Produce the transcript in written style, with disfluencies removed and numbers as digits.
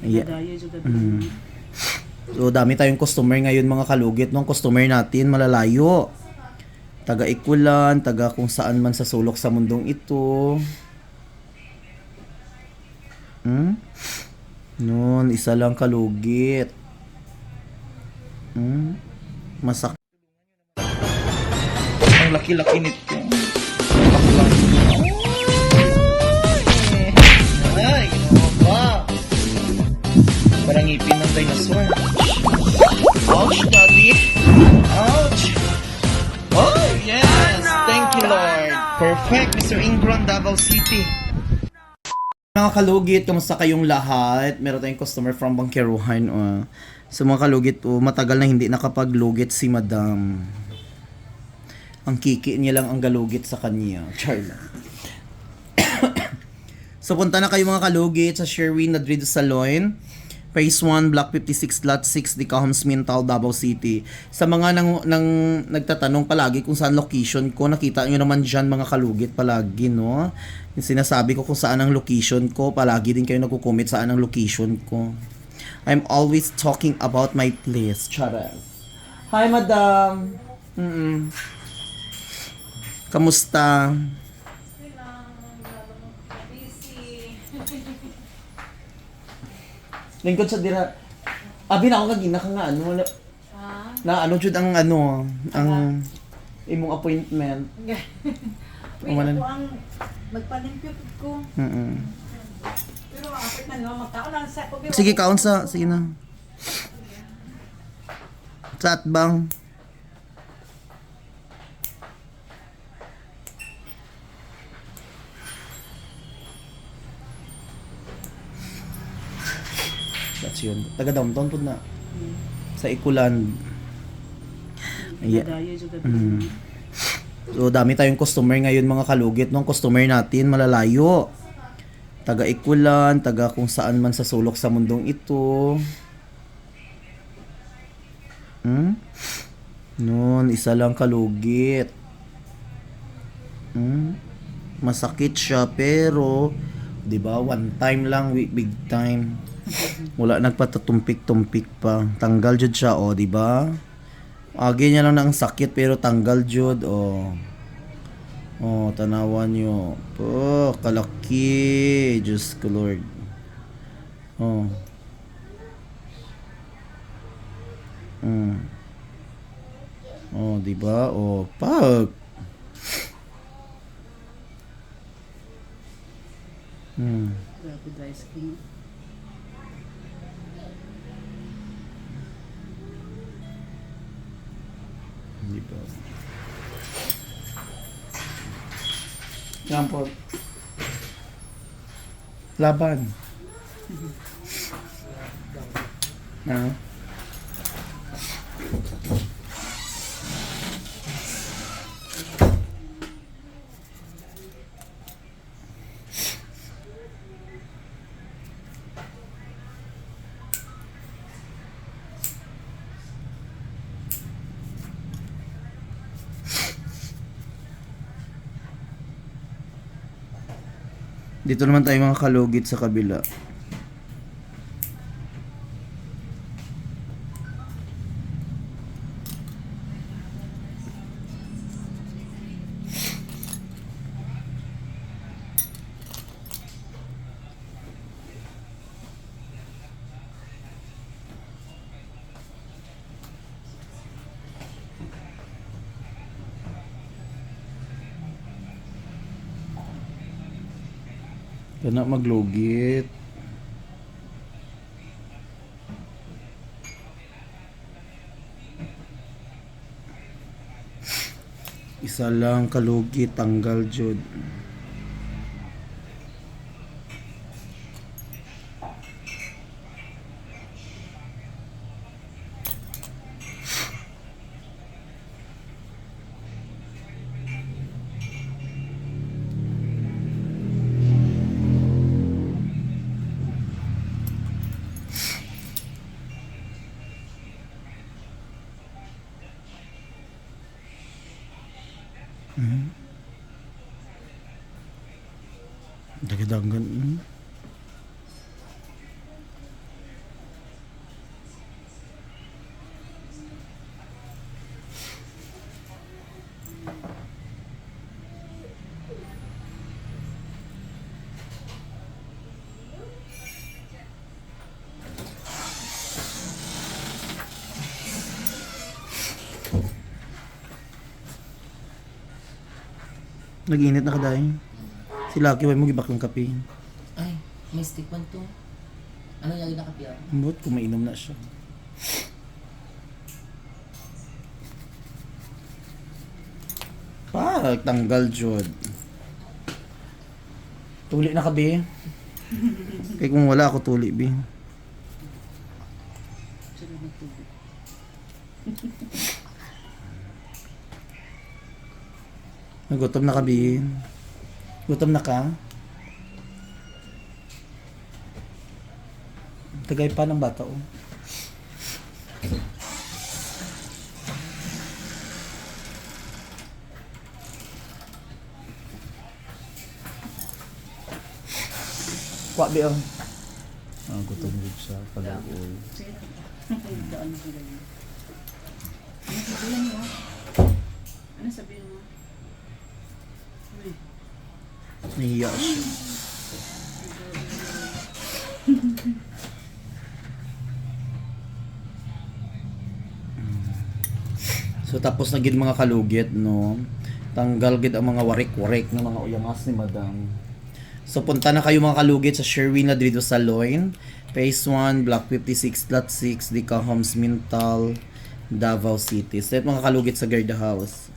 Yeah. So dami tayong customer ngayon mga kalugit. Nung customer natin malalayo. Taga Ikulan, taga kung saan man sa sulok sa mundong ito. Noon, isa lang kalugit. Masak. Ang laki-laki nito. Baklang. Ay, ba? Parang ngipin ng dinosaur. Ouch, daddy. Ouch. Oh, yes. Thank you, Lord. Perfect, Mr. Ingram, Davao City. Mga kalugit, kamusta kayong lahat? Meron tayong customer from Bangkeruhan. So mga kalugit, matagal na hindi nakapaglugit si Madam. Ang kiki niya lang ang galugit sa kanya. Char lang. So punta na kayo mga kalugit sa Sherwin Madrid Salon. Phase 1, Block 56, Lot 6, Dicahams, Mintal, Davao City. Sa mga nagtatanong palagi kung saan location ko, nakita nyo naman dyan mga kalugit palagi, no? Yung sinasabi ko kung saan ang location ko, palagi din kayo nagko-comment saan ang location ko. I'm always talking about my place. Charot. Hi, Madam. Kamusta? Lingkod sa dira. Abi na ako kagina ka nga ano. Na ano jud ang ano, ang imong appointment. Wait, ako ang magpalimpyo ko. Pero ang appointment mo magkaon lang sa ko. Sige kaon sa, sige na. Sa atbang. That's yun. Taga downtown po na. Sa Ikulan. Yeah. So dami tayong customer ngayon mga kalugit. Nung customer natin malalayo. Taga Ikulan, taga kung saan man sa sulok sa mundong ito. Noon, isa lang kalugit. Masakit siya pero 'di ba? One time lang, big time. Wala nagpatatumpik-tumpik pa. Tanggal jud siya, di ba? Agi niya lang na ang sakit pero tanggal jud, tanawan niyo. Kalaki. Diyos ko Lord. Di ba? Pag. Grabe dry skin. Di ba? Yan po. Laban. Dito naman tayo mga kalugit sa kabila. Kana maglugit. Isa lang kalugit, tanggal jud. Dagdagan. Nag-init na kadayon. Si Lucky, why mo gibak ng kape? Ay, may stick man to. Ano yung nakapira? Ambot, kung mainom na siya. Tanggal jud. Tuli na ka, be. Kaya kung wala ako tuli, be. Nagutom na ka, be. Gutom na ka? Tagay pa ng bata, oh. Kwa, be, oh. Gutom din siya. Pag-uol. Ano sabihin mo? Nahiya siya. So tapos na gid mga kalugit, no. Tanggal gid ang mga warik-warik ng mga uyangas ni Madam. So punta na kayo mga kalugit sa Sherwin na dito sa Loin, Phase 1, Block 56.6, Dica Homes, Mintal, Davao City. So mga kalugit sa Gerda House.